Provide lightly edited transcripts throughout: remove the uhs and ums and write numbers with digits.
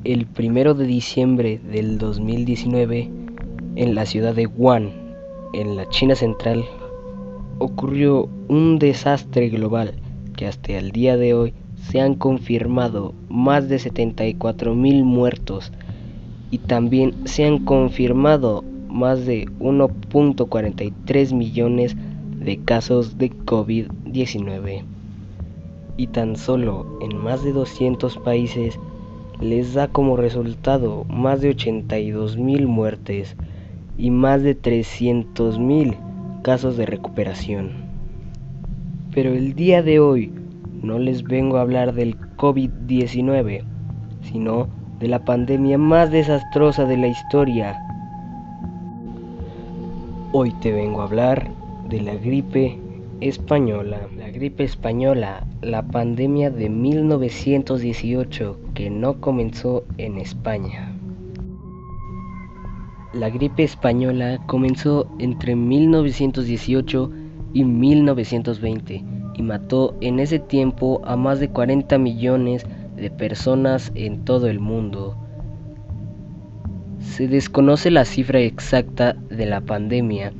El 1 de diciembre del 2019, en la ciudad de Wuhan, en la China central, ocurrió un desastre global que hasta el día de hoy se han confirmado más de 74,000 muertos y también se han confirmado más de 1.43 millones de casos de COVID-19. Y tan solo en más de 200 países les da como resultado más de 82,000 muertes y más de 300,000 casos de recuperación. Pero el día de hoy no les vengo a hablar del COVID-19, sino de la pandemia más desastrosa de la historia. Hoy te vengo a hablar de la gripe española. La gripe española, la pandemia de 1918 que no comenzó en España. La gripe española comenzó entre 1918 y 1920 y mató en ese tiempo a más de 40 millones de personas en todo el mundo. Se desconoce la cifra exacta de la pandemia,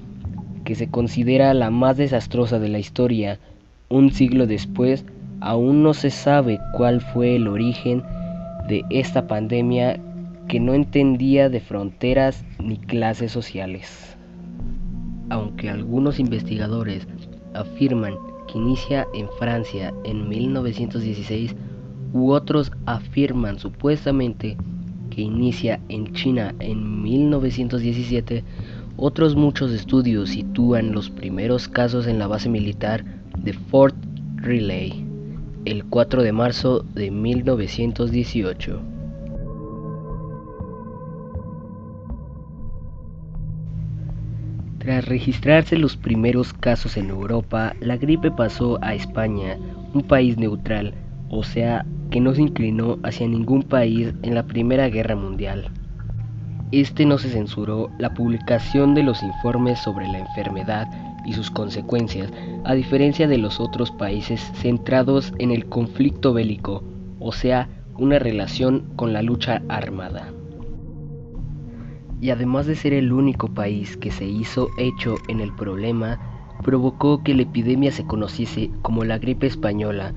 que se considera la más desastrosa de la historia. Un siglo después, aún no se sabe cuál fue el origen de esta pandemia que no entendía de fronteras ni clases sociales. Aunque algunos investigadores afirman que inicia en Francia en 1916, u otros afirman supuestamente que inicia en China en 1917, otros muchos estudios sitúan los primeros casos en la base militar de Fort Riley, el 4 de marzo de 1918. Tras registrarse los primeros casos en Europa, la gripe pasó a España, un país neutral, o sea, que no se inclinó hacia ningún país en la Primera Guerra Mundial. Este no se censuró la publicación de los informes sobre la enfermedad y sus consecuencias, a diferencia de los otros países centrados en el conflicto bélico, o sea, una relación con la lucha armada. Y además de ser el único país que se hizo eco en el problema, provocó que la epidemia se conociese como la gripe española,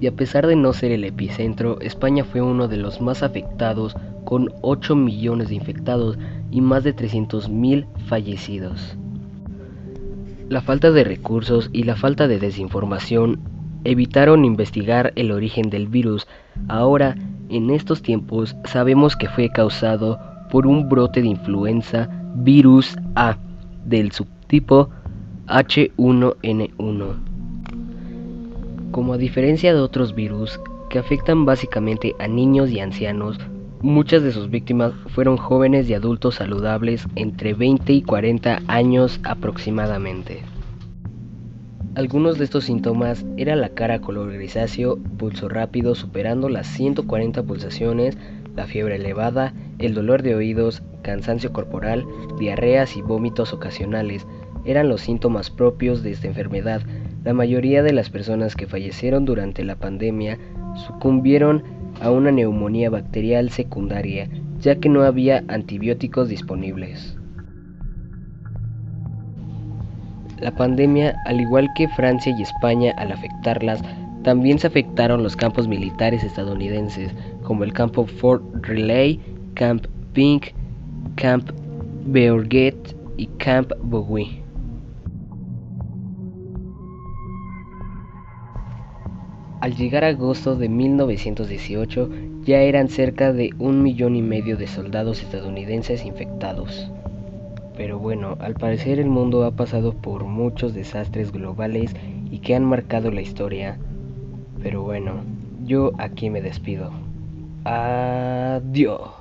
y a pesar de no ser el epicentro, España fue uno de los más afectados, con 8 millones de infectados y más de 300,000 fallecidos. La falta de recursos y la falta de desinformación evitaron investigar el origen del virus. Ahora, en estos tiempos, sabemos que fue causado por un brote de influenza virus A del subtipo H1N1. Como a diferencia de otros virus que afectan básicamente a niños y ancianos, muchas de sus víctimas fueron jóvenes y adultos saludables entre 20 y 40 años aproximadamente. Algunos de estos síntomas eran la cara color grisáceo, pulso rápido superando las 140 pulsaciones, la fiebre elevada, el dolor de oídos, cansancio corporal, diarreas y vómitos ocasionales. Eran los síntomas propios de esta enfermedad. La mayoría de las personas que fallecieron durante la pandemia sucumbieron a una neumonía bacterial secundaria, ya que no había antibióticos disponibles. La pandemia, al igual que Francia y España al afectarlas, también se afectaron los campos militares estadounidenses, como el campo Fort Riley, Camp Pink, Camp Beauregard y Camp Bowie. Al llegar a agosto de 1918, ya eran cerca de 1,5 millones de soldados estadounidenses infectados. Pero bueno, al parecer el mundo ha pasado por muchos desastres globales y que han marcado la historia. Pero bueno, yo aquí me despido. Adiós.